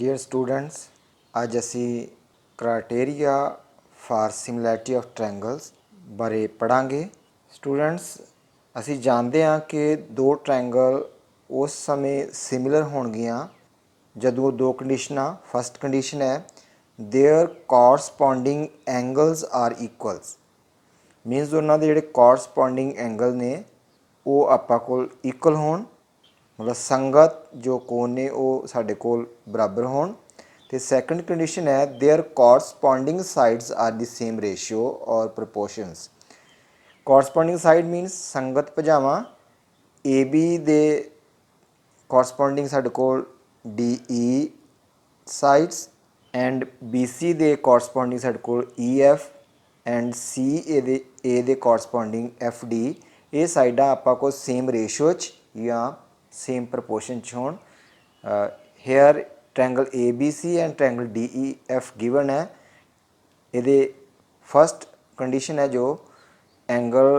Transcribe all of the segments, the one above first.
Dear students, अज असी criteria for similarity of triangles बारे पढ़ांगे। Students, असी जानते हैं कि दो ट्रायंगल उस समय सिमिलर होणगियां जदों दो कंडीशनां। फस्ट कंडीशन है there corresponding angles are equals, means उन्होंने जोड़े कॉरसपॉन्डिंग एंगल ने वो आपां कोल इक्वल होण, मतलब संगत जो कोण ने वो साडे कोल बराबर होण। ते सैकेंड कंडीशन है there corresponding sides are the same ratio और प्रपोर्शनस। कॉरसपॉन्डिंग साइड मीनस संगत भुजावां ए बी दे कॉरसपॉन्डिंग साडे कोल D E sides and B C दे कॉरसपॉन्डिंग साडे कोल E F and C A दे कॉरसपॉन्डिंग एफ डी। ये साइडां आपां कोल सेम रेशियो च या सेम प्रपोर्शन च होण। Here triangle A B C and triangle D E F given है। ये फस्ट कंडीशन है जो एंगल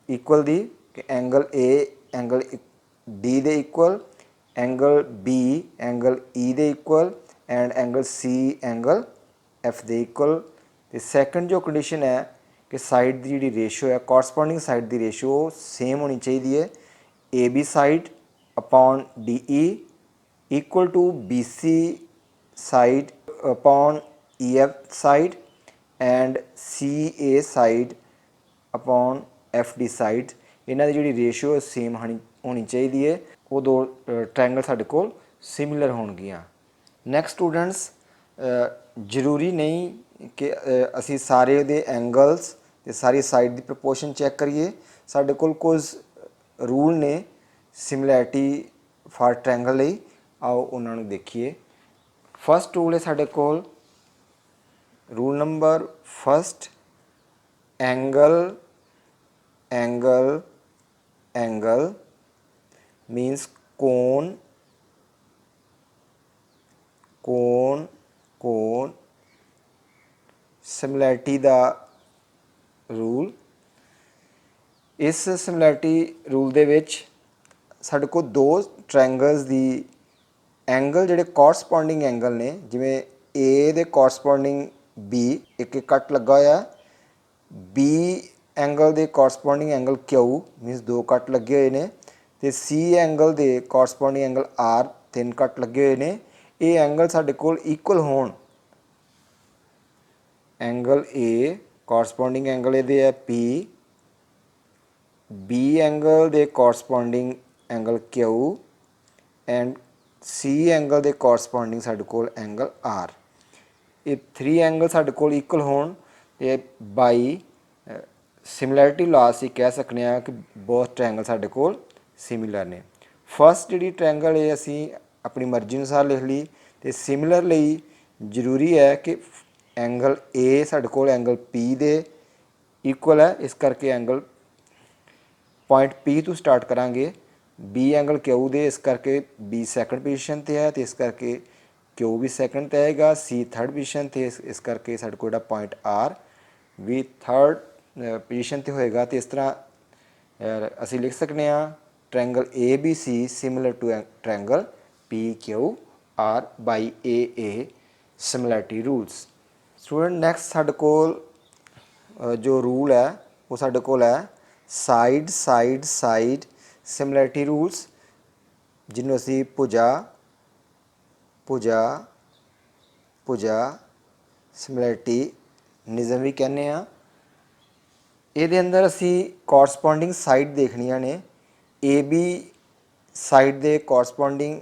इक्वल दी कि एंगल ए एंगल डी दे equal, angle B angle E दे equal and angle C angle F दे इक्वल। तो सैकेंड जो कंडीशन है कि साइड की जी रेशियो है कॉरसपॉन्डिंग साइड की रेशियो सेम होनी चाहिए है। A B side upon D E equal to B C side upon E F side and C A side upon F D side. इन्हों की जी रेशियो सेम होनी चाहिए है। वो दो ट्रायंगल साडे कोल सिमिलर होणगियां। नैक्सट स्टूडेंट्स, जरूरी नहीं कि असी सारे दे एंगल्स ते सारी साइड की प्रपोर्शन चैक करिए। साडे कोल कुछ रूल ने सिमिलैरिटी फॉर ट्रायंगल लई, आओ उन्होंने देखिए। फस्ट रूल है साडे कोल rule number first, angle angle angle means कोण कोण कोण। सिमिलैरिटी दा रूल, इस सिमिलैरिटी रूल दे विच साडे कोल दो ट्रायंगल्स दी एंगल जिहड़े कॉरसपॉन्डिंग एंगल ने, जिवें ए दे कॉरसपॉन्डिंग बी एक एक कट लगा होया, बी एंगल दे कॉरसपॉन्डिंग एंगल क्यू मीनस दो कट लगे हुए हैं, तो सी एंगल दे कॉरसपॉन्डिंग एंगल आर तीन कट लगे हुए हैं। ये एंगल साडे कोल इक्वल होण, एंगल ए कॉरसपॉन्डिंग एंगल ये है पी, बी एंगल दे corresponding angle Q and C angle दे कॉरसपॉन्डिंग साडे कोल एंगल आर। ये थ्री एंगल साडे कोल इक्वल होण ते बाई सिमिलैरिटी लॉ असीं कह सकते हैं कि बहुत ट्रायंगल साडे कोल सिमिलर ने। फस्ट जी ट्रायंगल ये असीं अपनी मर्जी अनुसार लिख ली, तो सिमिलर लई जरूरी है कि एंगल ए साडे कोल एंगल पी दे इक्वल है, इस करके एंगल पॉइंट पी तो स्टार्ट करांगे। बी एंगल क्यू दे इस करके बी सैकेंड पोजीशन ते है, तो इस करके क्यू भी सैकेंड ते आएगा, सी थर्ड पोजीशन ते इस करके साडे कोल पॉइंट आर भी थर्ड पोजीशन ते होएगा। तो इस तरह असी लिख सकते हैं triangle A B C similar to triangle P Q R by a similarity rules. Student next साडे कोल जो रूल है वो साडे कोल है side side side similarity rules, जिन्हों असी भुजा भुजा भुजा सिमिलैरिटी निज़म भी कहने आ। ये अंदर असी कॉरसपॉन्डिंग साइड देखनियां ने। ए बी साइड दे कॉरसपॉन्डिंग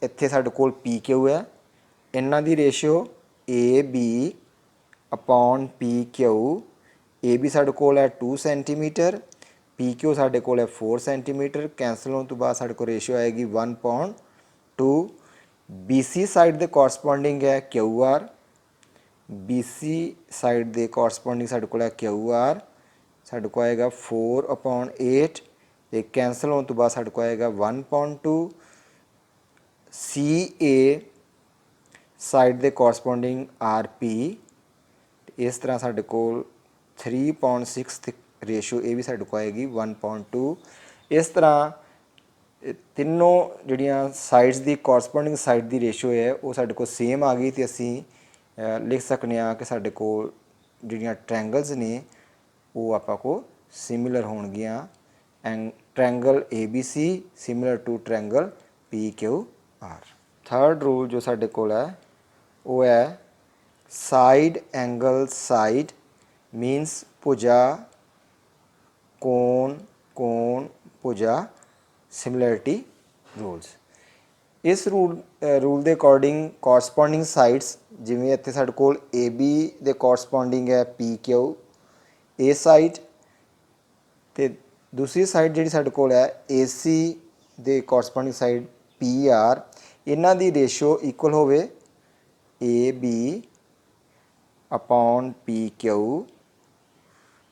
इत्थे साडे कोल पी क्यू है, इन्हां दी ratio A B upon P Q. A B साडे कोल है 2 सेंटीमीटर, पी क्यू साडे कोल है 4 सेंटीमीटर। कैंसल होने तो बाद साडे कोल रेशियो आएगी 1/2। बी सी साइड दे कॉरसपॉन्डिंग है Q R, B C side दे कॉरसपॉन्डिंग साडे कोल है क्यू आर, साडे को आएगा 4/8। तो कैंसल होने तो बाद साडे को आएगा 1/2। सी ए साइड दे कॉरसपॉन्डिंग आर पी, इस तरह साडे कोल 3/6 रेशियो ये भी साडे को आएगी 1/2। इस तरह ਤਿੰਨੋਂ ਜਿਹੜੀਆਂ ਸਾਈਡਸ ਦੀ ਕੋਰਸਪੋਂਡਿੰਗ ਸਾਈਡ ਦੀ ਰੇਸ਼ੋ ਹੈ ਉਹ ਸਾਡੇ ਕੋਲ ਸੇਮ ਆ ਗਈ, ਤੇ ਅਸੀਂ ਲਿਖ ਸਕਦੇ ਹਾਂ ਕਿ ਸਾਡੇ ਕੋਲ ਜਿਹੜੀਆਂ ਟ੍ਰਾਇੰਗਲਸ ਨੇ ਉਹ ਆਪਾਂ ਕੋ ਸਿਮਿਲਰ ਹੋਣਗੀਆਂ। Triangle ABC similar to triangle PQR। Third rule ਜੋ ਸਾਡੇ ਕੋਲ ਹੈ ਉਹ ਹੈ ਸਾਈਡ ਐਂਗਲ ਸਾਈਡ ਮੀਨਸ ਭੁਜਾ ਕੋਣ ਕੋਣ ਭੁਜਾ ਸਿਮਿਲਰਿਟੀ ਰੂਲਸ। ਇਸ ਰੂਲ ਦੇ ਅਕੋਰਡਿੰਗ ਕੋਰਸਪੋਂਡਿੰਗ ਸਾਈਡਸ, ਜਿਵੇਂ ਇੱਥੇ ਸਾਡੇ ਕੋਲ AB ਦੇ ਕੋਰਸਪੋਂਡਿੰਗ ਹੈ PQ A ਸਾਈਡ, ਤੇ ਦੂਸਰੀ ਸਾਈਡ ਜਿਹੜੀ ਸਾਡੇ ਕੋਲ ਹੈ AC ਦੇ ਕੋਰਸਪੋਂਡਿੰਗ ਸਾਈਡ PR, ਇਹਨਾਂ ਦੀ ਰੇਸ਼ੋ ਇਕੁਅਲ ਹੋਵੇ AB upon PQ।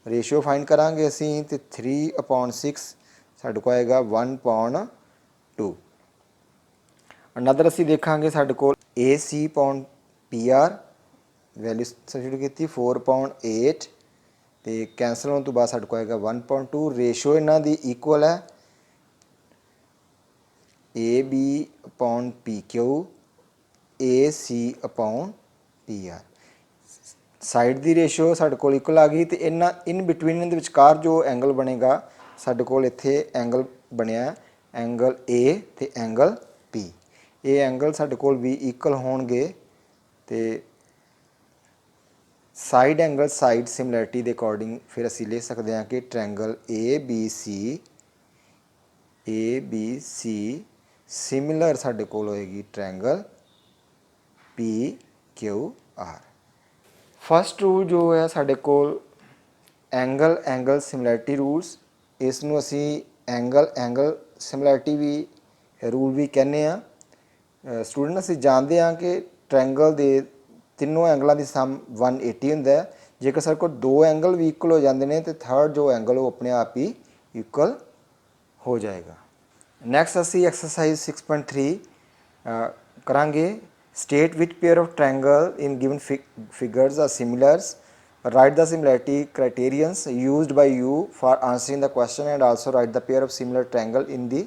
Ratio find ਕਰਾਂਗੇ ਅਸੀਂ ਤੇ 3/6 ਸਾਡੇ ਕੋਲ ਆਏਗਾ 1/2। ਅਨਦਰ ਅਸੀਂ ਦੇਖਾਂਗੇ ਸਾਡੇ ਕੋਲ AC/PR ਵੈਲਿਊ ਸਬਸਟੀਟਿਊਟ ਕੀਤੀ 4/8, ਤੇ ਕੈਂਸਲ ਹੋਣ ਤੋਂ ਬਾਅਦ ਸਾਡੇ ਕੋਲ ਆਏਗਾ 1/2। ਰੇਸ਼ੋ ਇਹਨਾਂ ਦੀ ਇਕੁਅਲ ਹੈ AB/PQ AC/PR। ਸਾਈਡ ਦੀ ਰੇਸ਼ੋ ਸਾਡੇ ਕੋਲ ਇਕੁਅਲ ਆ ਗਈ, ਤੇ ਇਹਨਾਂ ਇਨ ਬਿਟਵੀਨ ਇਹਨਾਂ ਦੇ ਵਿਚਕਾਰ ਜੋ ਐਂਗਲ ਬਣੇਗਾ ਸਾਡੇ ਕੋਲ ਇੱਥੇ ਐਂਗਲ ਬਣਿਆ ਐਂਗਲ A ਤੇ ਐਂਗਲ P। ਇਹ ਐਂਗਲ ਸਾਡੇ ਕੋਲ ਵੀ ਇਕੁਅਲ ਹੋਣਗੇ, ਤੇ ਸਾਈਡ ਐਂਗਲ ਸਾਈਡ ਸਿਮਿਲਰਿਟੀ ਦੇ ਅਕੋਰਡਿੰਗ ਫਿਰ ਅਸੀਂ ਲਿਖ ਸਕਦੇ ਹਾਂ ਕਿ ਟ੍ਰਾਇੰਗਲ ABC ਸਿਮਿਲਰ ਸਾਡੇ ਕੋਲ ਹੋਏਗੀ ਟ੍ਰਾਇੰਗਲ PQR। ਫਸਟ ਰੂਲ ਜੋ ਹੈ ਸਾਡੇ ਕੋਲ ਐਂਗਲ ਐਂਗਲ ਸਿਮਿਲਰਿਟੀ ਰੂਲਸ, ਇਸ ਨੂੰ ਅਸੀਂ ਐਂਗਲ ਐਂਗਲ ਸਿਮਿਲਰਿਟੀ ਵੀ ਰੂਲ ਵੀ ਕਹਿੰਦੇ ਆ। ਸਟੂਡੈਂਟ ਅਸੀਂ ਜਾਣਦੇ ਹਾਂ ਕਿ ਟ੍ਰਾਇੰਗਲ ਦੇ ਤਿੰਨੋਂ ਐਂਗਲਾਂ ਦੀ ਸਮ 180 ਹੁੰਦਾ ਹੈ। ਜੇਕਰ ਸਾਡੇ ਕੋਲ ਦੋ ਐਂਗਲ ਵੀ ਇਕੁਅਲ ਹੋ ਜਾਂਦੇ ਨੇ ਤੇ ਥਰਡ ਜੋ ਐਂਗਲ ਉਹ ਆਪਣੇ ਆਪ ਹੀ ਇਕੁਅਲ ਹੋ ਜਾਏਗਾ। ਨੈਕਸਟ ਅਸੀਂ ਐਕਸਰਸਾਈਜ਼ 6.3 ਕਰਾਂਗੇ। ਸਟੇਟ ਵਿਚ pair of triangle in given figures are similars, right the similarity criterions used by you for answering the question and also write the pair of similar triangle in the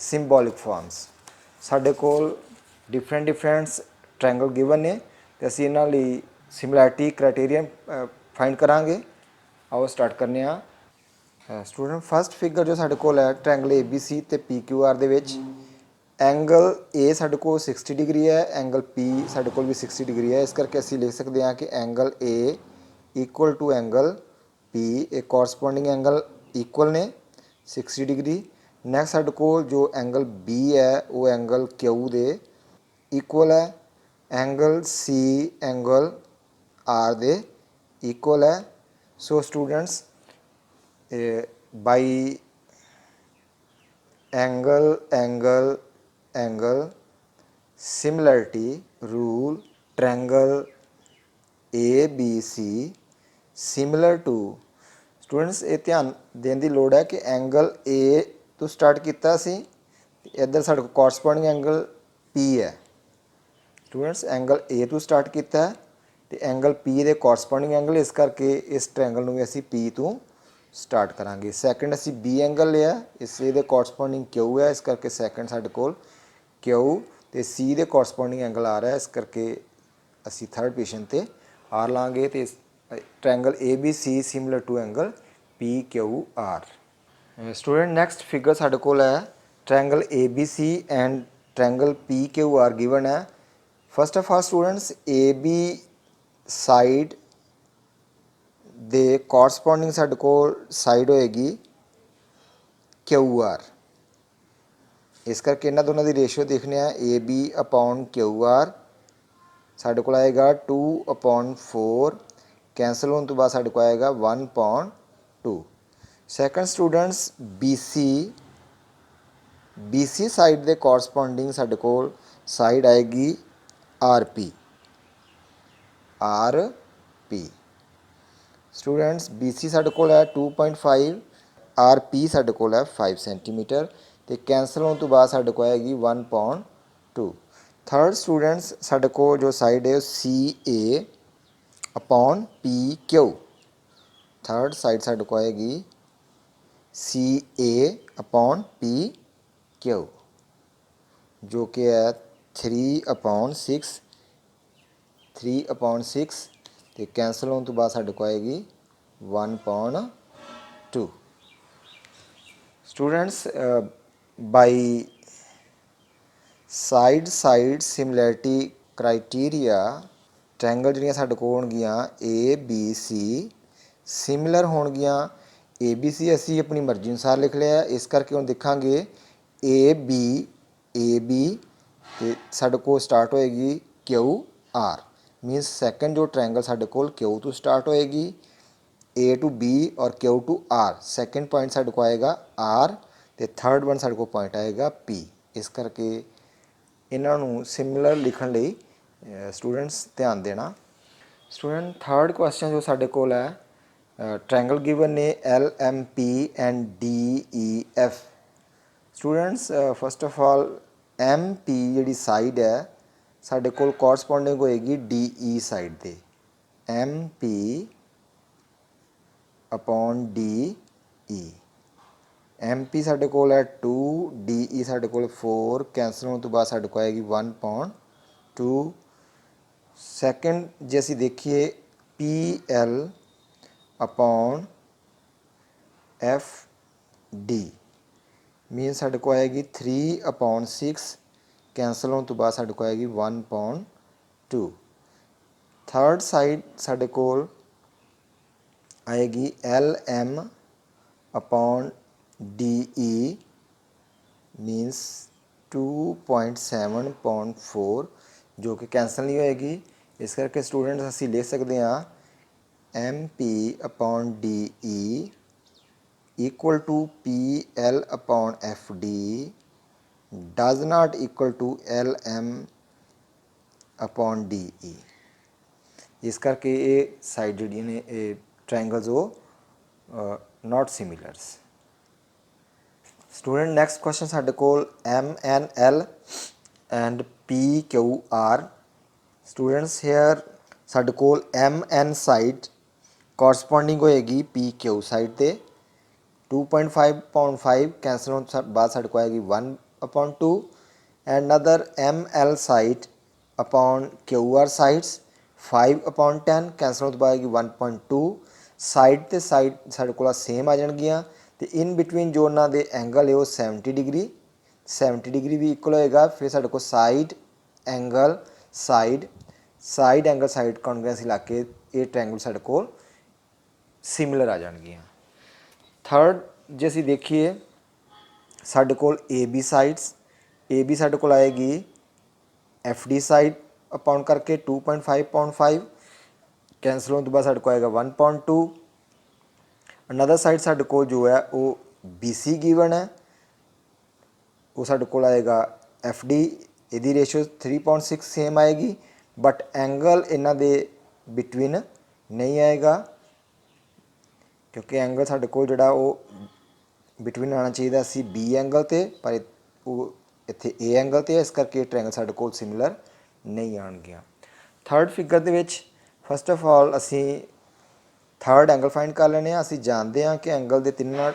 symbolic forms। ਸਾਡੇ ਕੋਲ different triangle given ਨੇ, ਤੇ ਅਸੀਂ ਇਹਨਾਂ ਲਈ similarity ਕ੍ਰਾਈਟੇਰੀਅਨ find ਕਰਾਂਗੇ। ਆਓ start ਕਰਨੇ ਆ। ਸਟੂਡੈਂਟ ਫਸਟ ਫਿਗਰ ਜੋ ਸਾਡੇ ਕੋਲ ਹੈ ਟ੍ਰਾਇੰਗਲ ABC ਤੇ PQR ਦੇ ਵਿੱਚ ਐਂਗਲ A ਸਾਡੇ ਕੋਲ 60 ਡਿਗਰੀ ਹੈ, ਐਂਗਲ P ਸਾਡੇ ਕੋਲ ਵੀ 60 ਡਿਗਰੀ ਹੈ। ਇਸ ਕਰਕੇ ਅਸੀਂ ਲਿਖ ਸਕਦੇ ਹਾਂ ਕਿ angle A equal to angle P, ਇਹ ਕੋਰਸਪੋਂਡਿੰਗ ਐਂਗਲ ਇਕੁਅਲ ਨੇ 60 ਡਿਗਰੀ। ਨੈਕਸਟ ਸਾਡੇ ਕੋਲ ਜੋ ਐਂਗਲ B ਹੈ ਉਹ ਐਂਗਲ Q ਦੇ ਇਕੁਅਲ ਹੈ, ਐਂਗਲ C ਐਂਗਲ R ਦੇ ਇਕੁਅਲ ਹੈ। So students by angle angle angle similarity rule triangle ABC similar to, students ਇਹ ਧਿਆਨ ਦੇਣ ਦੀ ਲੋੜ ਹੈ ਕਿ ਐਂਗਲ A ਤੋਂ ਸਟਾਰਟ ਕੀਤਾ ਸੀ, ਇੱਧਰ ਸਾਡੇ ਕੋਲ ਕੋਰਸਪੋਂਡਿੰਗ ਐਂਗਲ P ਹੈ। ਸਟੂਡੈਂਟਸ ਐਂਗਲ A ਤੋਂ ਸਟਾਰਟ ਕੀਤਾ ਤੇ ਐਂਗਲ P ਦੇ ਕੋਰਸਪੋਂਡਿੰਗ ਐਂਗਲ, ਇਸ ਕਰਕੇ ਇਸ ਟ੍ਰਾਇੰਗਲ ਨੂੰ ਵੀ ਅਸੀਂ P ਤੋਂ ਸਟਾਰਟ ਕਰਾਂਗੇ। ਸੈਕਿੰਡ ਅਸੀਂ B ਐਂਗਲ ਲਿਆ, ਇਸ ਦੇ ਕੋਰਸਪੋਂਡਿੰਗ Q ਹੈ, ਇਸ ਕਰਕੇ ਸੈਕਿੰਡ ਸਾਡੇ ਕੋਲ Q, ਤੇ C ਦੇ ਕੋਰਸਪੋਂਡਿੰਗ ਐਂਗਲ ਆ ਰਿਹਾ, ਇਸ ਕਰਕੇ ਅਸੀਂ ਥਰਡ ਪੋਜੀਸ਼ਨ ਤੇ R ਲਾਂਗੇ, ਤੇ triangle ABC similar to angle PQR। Student next figure ਸਾਡੇ ਕੋਲ ਹੈ triangle ABC and triangle PQR given ਹੈ। First of all students AB side ਦੇ ਕੋਰਸਪੋਂਡਿੰਗ ਸਾਡੇ ਕੋਲ ਸਾਈਡ ਹੋਏਗੀ QR, ਇਸ ਕਰਕੇ ਇਹਨਾਂ ਦੋਨਾਂ ਦੀ ਰੇਸ਼ੋ ਦੇਖਦੇ ਆ AB/QR, ਸਾਡੇ ਕੋਲ ਆਏਗਾ 2/4, ਕੈਂਸਲ ਹੋਣ ਤੋਂ ਬਾਅਦ ਸਾਡੇ ਕੋਲ ਆਏਗਾ 1/2। ਸੈਕੰਡ ਸਟੂਡੈਂਟਸ BC ਸਾਈਡ ਦੇ ਕੋਰਸਪੋਂਡਿੰਗ ਸਾਡੇ ਕੋਲ ਸਾਈਡ ਆਏਗੀ RP। ਸਟੂਡੈਂਟਸ BC ਸਾਡੇ ਕੋਲ ਹੈ 2.5, RP ਸਾਡੇ ਕੋਲ ਹੈ 5 ਸੈਂਟੀਮੀਟਰ, ਤੇ ਕੈਂਸਲ ਹੋਣ ਤੋਂ ਬਾਅਦ ਸਾਡੇ ਕੋਲ ਆਏਗੀ 1/2। ਥਰਡ ਸਟੂਡੈਂਟਸ ਸਾਡੇ ਕੋਲ ਜੋ ਸਾਈਡ ਹੈ CA/PQ, ਥਰਡ ਸਾਈਡ ਸਾਡੇ ਕੋਲ ਆਏਗੀ CA/PQ। क्यू जो कि है 3/6 3/6 तो कैंसल होने तो बाद साढ़े को आएगी 1/2। Students by side similarity criteria triangle ਜਿਹੜੀਆਂ ਸਾਡੇ ਕੋਲ ਹੋਣਗੀਆਂ ABC ਸਿਮਿਲਰ ਹੋਣਗੀਆਂ। ABC ਅਸੀਂ ਆਪਣੀ ਮਰਜ਼ੀ ਅਨੁਸਾਰ ਲਿਖ ਲਿਆ, ਇਸ ਕਰਕੇ ਹੁਣ ਦੇਖਾਂਗੇ AB ਤੇ ਸਾਡੇ ਕੋਲ ਸਟਾਰਟ ਹੋਏਗੀ QR ਮੀਨਸ ਸੈਕੰਡ ਜੋ ਟ੍ਰਾਇੰਗਲ ਸਾਡੇ ਕੋਲ Q ਤੋਂ ਸਟਾਰਟ ਹੋਏਗੀ A to B और Q to R। Second point ਸਾਡੇ ਕੋਲ ਆਏਗਾ R ਤੇ ਥਰਡ ਵਨ ਸਾਡੇ ਕੋਲ ਪੁਆਇੰਟ ਆਏਗਾ P। ਇਸ ਕਰਕੇ ਇਹਨਾਂ ਨੂੰ ਸਿਮਿਲਰ ਲਿਖਣ ਲਈ ਸਟੂਡੈਂਟਸ ਧਿਆਨ ਦੇਣਾ। ਸਟੂਡੈਂਟ ਥਰਡ ਕੁਐਸਚਨ ਜੋ ਸਾਡੇ ਕੋਲ ਹੈ ट्रायंगल गिवन ने LMP and DEF। Students first of all MP जी साइड है साढ़े कोल कॉरसपोंडिंग होएगी DE साइड दे MP अपॉन DE। MP साढ़े कोल है 2 DE साढ़े कोल 4 कैंसल होने तो बाद साढ़े को आएगी 1/2। सैकेंड जे असी देखिए PL अपॉन FD मीन साढ़े को आएगी 3/6 कैंसल होने तो बाद साढ़े को आएगी 1/2। थर्ड साइड साढ़े को आएगी LM अपॉन DE मीनस 2.7/4 जो कि कैंसल नहीं होएगी। इस करके स्टूडेंट्स असी ले सकते हैं MP upon DE equal to PL upon FD does not equal to LM upon DE। इस करके ये साइड जी ने ट्रायंगल्स वो not similars. Student next question साढ़े कोल MNL and PQR। Students here साढ़े कोल MN साइड कॉरसपोंडिंग होएगी PQ साइड ते 2.5/5 कैंसल होने बाद साढ़े को आएगी 1/2 and other ML side upon QR sides 5/10 cancel होने तो बाद आएगी 1/2। साइड ते साइड साढ़े को सेम आ जाएगियाँ तो इन बिटवीन जो उन्होंने एंगल है वो 70 डिग्री 70 डिग्री भी इक्वल होएगा। फिर साढ़े को साइड एंगल साइड कॉन्ग्रेंस ला के ये ट्रायंगल साढ़े को सिमिलर आ जाएगियाँ। थर्ड जे असी देखिए साढ़े को AB साइड्स AB साढ़े को आएगी FD साइड अपॉन करके 2.5/5 कैंसल होने तो बाद साढ़े को आएगा 1/2। अनदर साइड साढ़े को जो है वो BC गिवन है वो साढ़े को आएगा FD यदि रेशियो 3.6 सेम आएगी बट एंगल इन्हों दे बिटवीन नहीं आएगा क्योंकि एंगल साढ़े को जोड़ा वो बिटवीन आना चाहिए सी B एंगल ते पर वो इत्थे A एंगल ते इस करके ट्रायंगल साढ़े को सिमिलर नहीं आएगियाँ। थर्ड फिगर दे विच फस्ट ऑफ ऑल असी थर्ड एंगल फाइंड कर लेने। असी जानते हैं कि एंगल के तिनों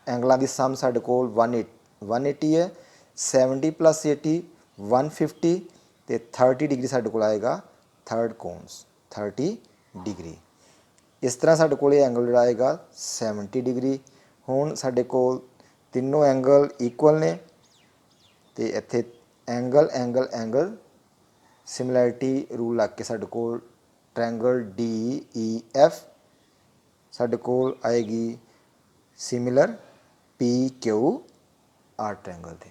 एंगलों की सम साढ़े को 180 है 70 + 80 150 तो 30 डिग्री साढ़े को आएगा थर्ड कोन्स 30 डिग्री। इस तरह साढ़े को एंगल जोड़ा आएगा 70 डिग्री। हुण साढ़े को तीनों एंगल इक्वल ने तो इत्थे angle angle angle similarity rule लग के साढ़े को ट्रायंगल DEF साढ़े को आएगी सिमिलर PQR ट्रायंगल थे।